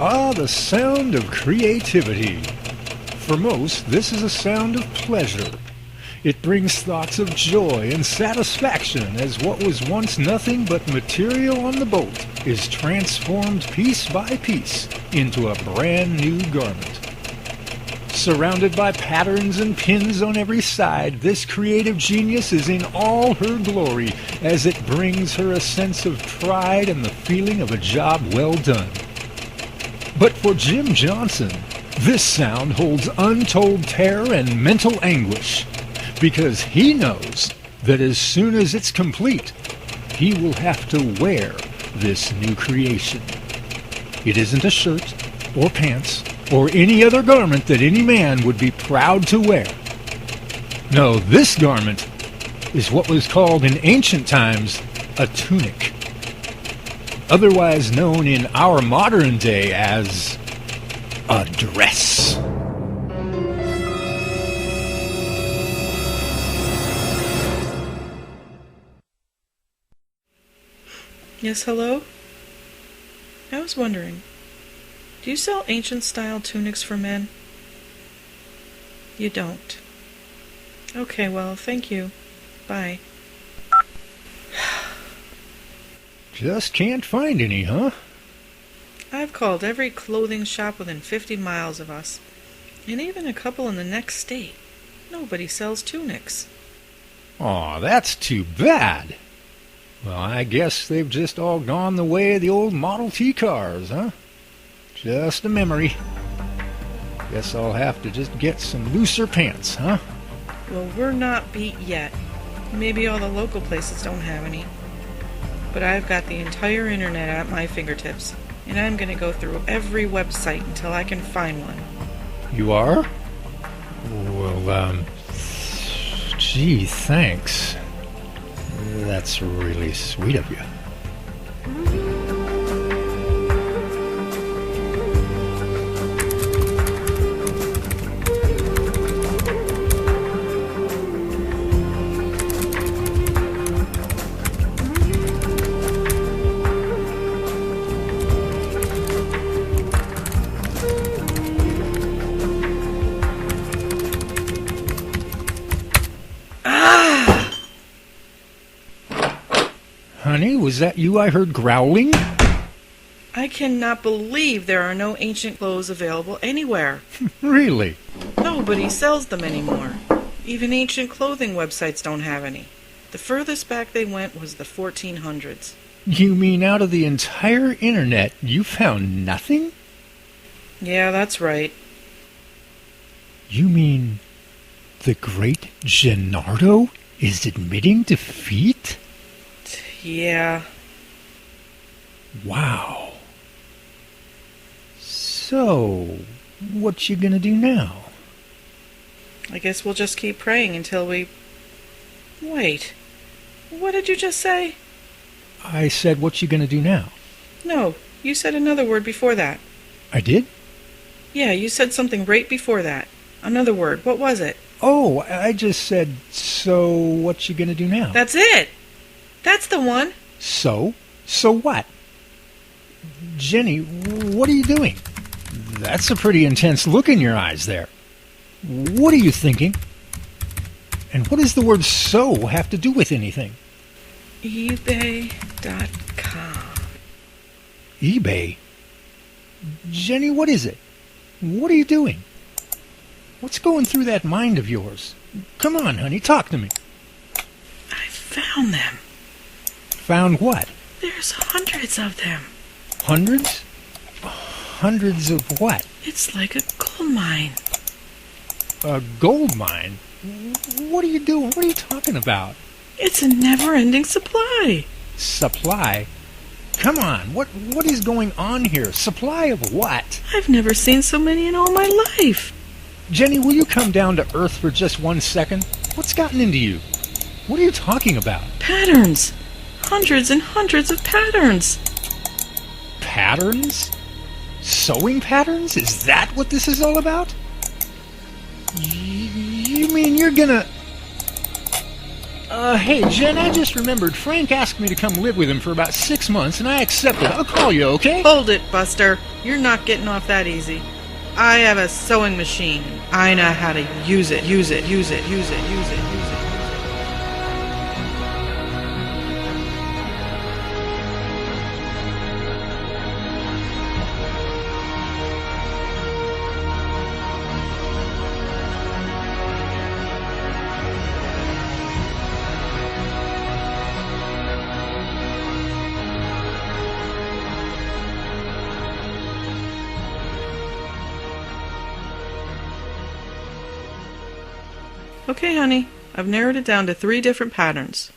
Ah, the sound of creativity. For most, this is a sound of pleasure. It brings thoughts of joy and satisfaction as what was once nothing but material on the boat is transformed piece by piece into a brand new garment. Surrounded by patterns and pins on every side, this creative genius is in all her glory as it brings her a sense of pride and the feeling of a job well done. But for Jim Johnson, this sound holds untold terror and mental anguish, because he knows that as soon as it's complete, he will have to wear this new creation. It isn't a shirt or pants or any other garment that any man would be proud to wear. No, this garment is what was called in ancient times a tunic, otherwise known in our modern day as a dress. Yes, hello? I was wondering, do you sell ancient-style tunics for men? You don't. Okay, well, thank you. Bye. Just can't find any, huh? I've called every clothing shop within 50 miles of us, and even a couple in the next state. Nobody sells tunics. Aw, that's too bad. Well, I guess they've just all gone the way of the old Model T cars, huh? Just a memory. Guess I'll have to just get some looser pants, huh? Well, we're not beat yet. Maybe all the local places don't have any. But I've got the entire internet at my fingertips, and I'm going to go through every website until I can find one. You are? Well, gee, thanks. That's really sweet of you. Honey, was that you I heard growling? I cannot believe there are no ancient clothes available anywhere. Really? Nobody sells them anymore. Even ancient clothing websites don't have any. The furthest back they went was the 1400s. You mean out of the entire internet you found nothing? Yeah, that's right. You mean the great Gennardo is admitting defeat? Yeah. Wow. So, what you gonna do now? I guess we'll just keep praying until we... Wait. What did you just say? I said, what you gonna do now? No, you said another word before that. I did? Yeah, you said something right before that. Another word. What was it? Oh, I just said, so what you gonna do now? That's it! That's the one! So? So what? Jenny, what are you doing? That's a pretty intense look in your eyes there. What are you thinking? And what does the word so have to do with anything? eBay.com. eBay? Jenny, what is it? What are you doing? What's going through that mind of yours? Come on, honey, talk to me. I found them. Found what? There's hundreds of them. Hundreds? Hundreds of what? It's like a gold mine. A gold mine? What are you doing? What are you talking about? It's a never-ending supply. Supply? Come on, what is going on here? Supply of what? I've never seen so many in all my life. Jenny, will you come down to earth for just 1 second? What's gotten into you? What are you talking about? Patterns. Hundreds and hundreds of patterns. Patterns? Sewing patterns? Is that what this is all about? You mean you're gonna... Hey, Jen, I just remembered Frank asked me to come live with him for about 6 months, and I accepted. I'll call you, okay? Hold it, Buster. You're not getting off that easy. I have a sewing machine. I know how to use it. Okay, honey. I've narrowed it down to 3 different patterns.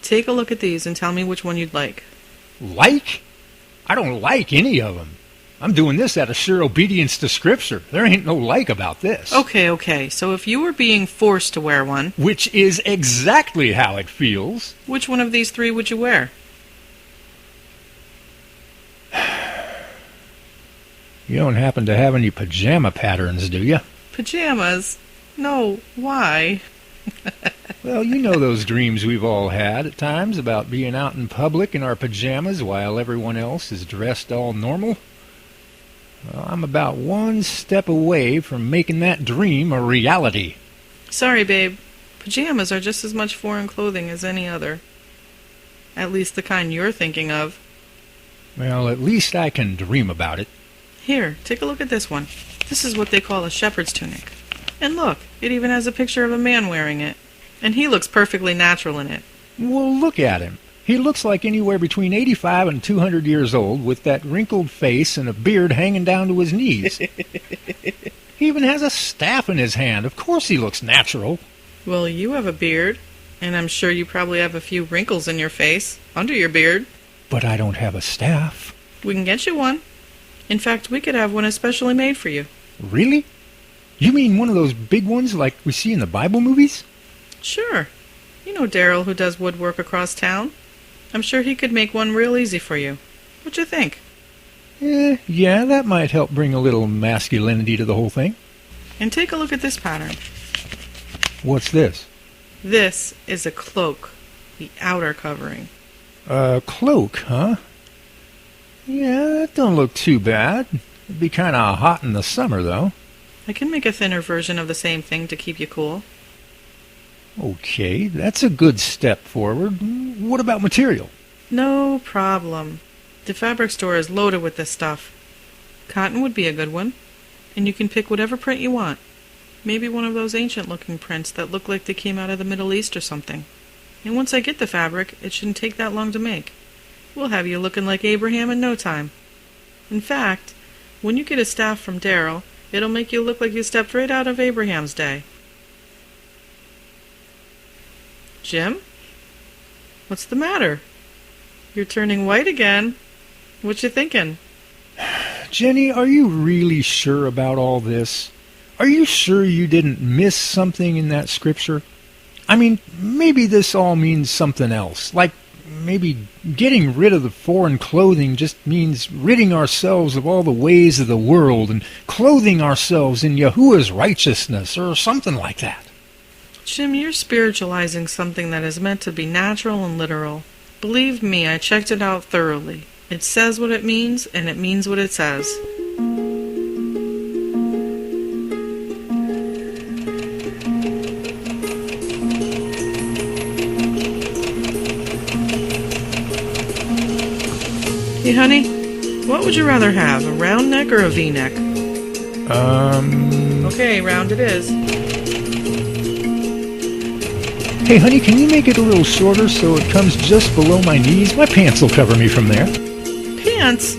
Take a look at these and tell me which one you'd like. Like? I don't like any of them. I'm doing this out of sheer obedience to Scripture. There ain't no like about this. Okay. So if you were being forced to wear one, Which is exactly how it feels. which one of these 3 would you wear? You don't happen to have any pajama patterns, do you? Pajamas? No, why? Well, you know those dreams we've all had at times about being out in public in our pajamas while everyone else is dressed all normal. Well, I'm about 1 step away from making that dream a reality. Sorry, babe. Pajamas are just as much foreign clothing as any other. At least the kind you're thinking of. Well, at least I can dream about it. Here, take a look at this one. This is what they call a shepherd's tunic. And look, it even has a picture of a man wearing it. And he looks perfectly natural in it. Well, look at him. He looks like anywhere between 85 and 200 years old with that wrinkled face and a beard hanging down to his knees. He even has a staff in his hand. Of course he looks natural. Well, you have a beard. And I'm sure you probably have a few wrinkles in your face, under your beard. But I don't have a staff. We can get you one. In fact, we could have one especially made for you. Really? You mean one of those big ones like we see in the Bible movies? Sure. You know Daryl who does woodwork across town? I'm sure he could make one real easy for you. What you think? Yeah, that might help bring a little masculinity to the whole thing. And take a look at this pattern. What's this? This is a cloak, the outer covering. A cloak, huh? Yeah, that don't look too bad. It'd be kind of hot in the summer, though. I can make a thinner version of the same thing to keep you cool. Okay, that's a good step forward. What about material? No problem. The fabric store is loaded with this stuff. Cotton would be a good one. And you can pick whatever print you want. Maybe one of those ancient-looking prints that look like they came out of the Middle East or something. And once I get the fabric, it shouldn't take that long to make. We'll have you looking like Abraham in no time. In fact, when you get a staff from Daryl, it'll make you look like you stepped right out of Abraham's day. Jim? What's the matter? You're turning white again. What you thinking? Jenny, are you really sure about all this? Are you sure you didn't miss something in that scripture? I mean, maybe this all means something else. Like, maybe getting rid of the foreign clothing just means ridding ourselves of all the ways of the world and clothing ourselves in Yahuwah's righteousness or something like that. Jim, you're spiritualizing something that is meant to be natural and literal. Believe me, I checked it out thoroughly. It says what it means, and it means what it says. Hey, honey, what would you rather have, a round neck or a V-neck? Okay, round it is. Hey, honey, can you make it a little shorter so it comes just below my knees? My pants will cover me from there. Pants?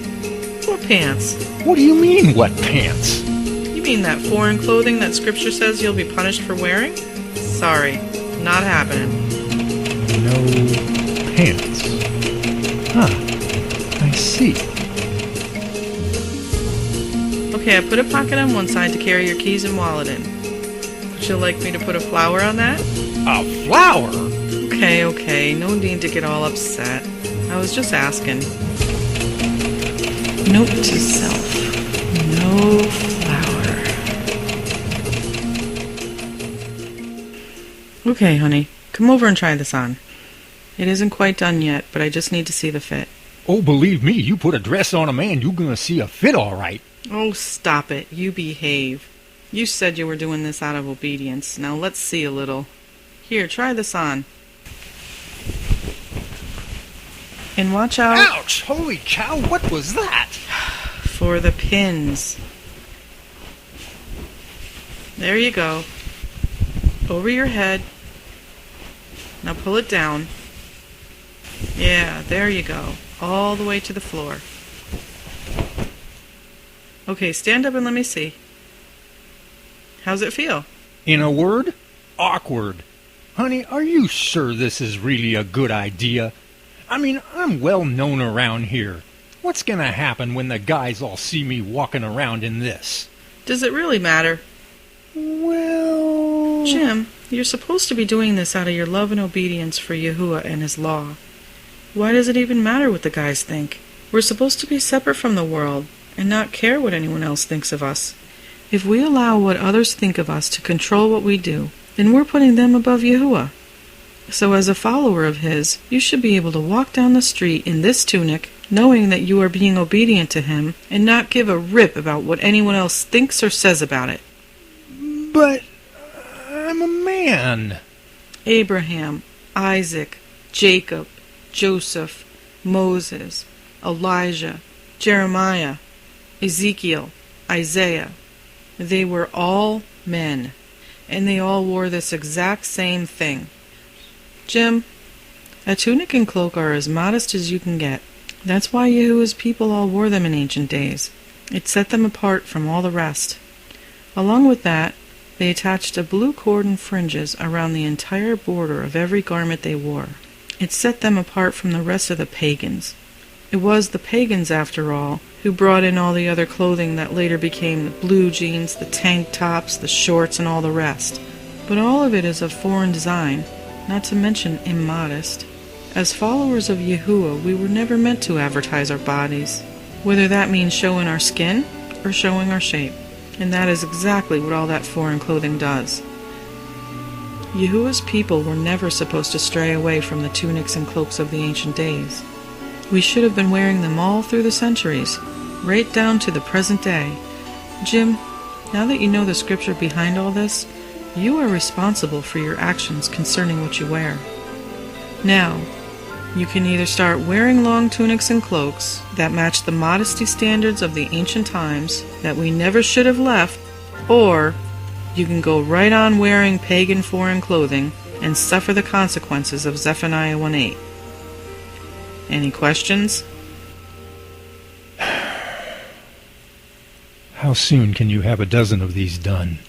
What pants? What do you mean, what pants? You mean that foreign clothing that Scripture says you'll be punished for wearing? Sorry, not happening. No pants. Huh. I see. Okay, I put a pocket on one side to carry your keys and wallet in. Would you like me to put a flower on that? A flower? Okay, no need to get all upset. I was just asking. Note to self. No flower. Okay, honey. Come over and try this on. It isn't quite done yet, but I just need to see the fit. Oh, believe me, you put a dress on a man, you're gonna see a fit all right. Oh, stop it. You behave. You said you were doing this out of obedience. Now let's see a little. Here, try this on. And watch out Ouch! Holy cow, what was that? for the pins. There you go. Over your head. Now pull it down. Yeah, there you go. All the way to the floor. Okay, stand up and let me see. How's it feel? In a word, awkward. Honey, are you sure this is really a good idea? I mean, I'm well known around here. What's gonna happen when the guys all see me walking around in this? Does it really matter? Well... Jim, you're supposed to be doing this out of your love and obedience for Yahuwah and his law. Why does it even matter what the guys think? We're supposed to be separate from the world and not care what anyone else thinks of us. If we allow what others think of us to control what we do, then we're putting them above Yahuwah. So as a follower of his, you should be able to walk down the street in this tunic, knowing that you are being obedient to him, and not give a rip about what anyone else thinks or says about it. But I'm a man. Abraham, Isaac, Jacob, Joseph, Moses, Elijah, Jeremiah, Ezekiel, Isaiah. They were all men, and they all wore this exact same thing. Jim, a tunic and cloak are as modest as you can get. That's why Yahuwah's people all wore them in ancient days. It set them apart from all the rest. Along with that, they attached a blue cord and fringes around the entire border of every garment they wore. It set them apart from the rest of the pagans. It was the pagans, after all, who brought in all the other clothing that later became the blue jeans, the tank tops, the shorts, and all the rest. But all of it is of foreign design, not to mention immodest. As followers of Yahuwah, we were never meant to advertise our bodies, whether that means showing our skin or showing our shape. And that is exactly what all that foreign clothing does. Yahuwah's people were never supposed to stray away from the tunics and cloaks of the ancient days. We should have been wearing them all through the centuries, right down to the present day. Jim, now that you know the scripture behind all this, you are responsible for your actions concerning what you wear. Now, you can either start wearing long tunics and cloaks that match the modesty standards of the ancient times that we never should have left, or you can go right on wearing pagan foreign clothing and suffer the consequences of Zephaniah 1:8. Any questions? How soon can you have a dozen of these done?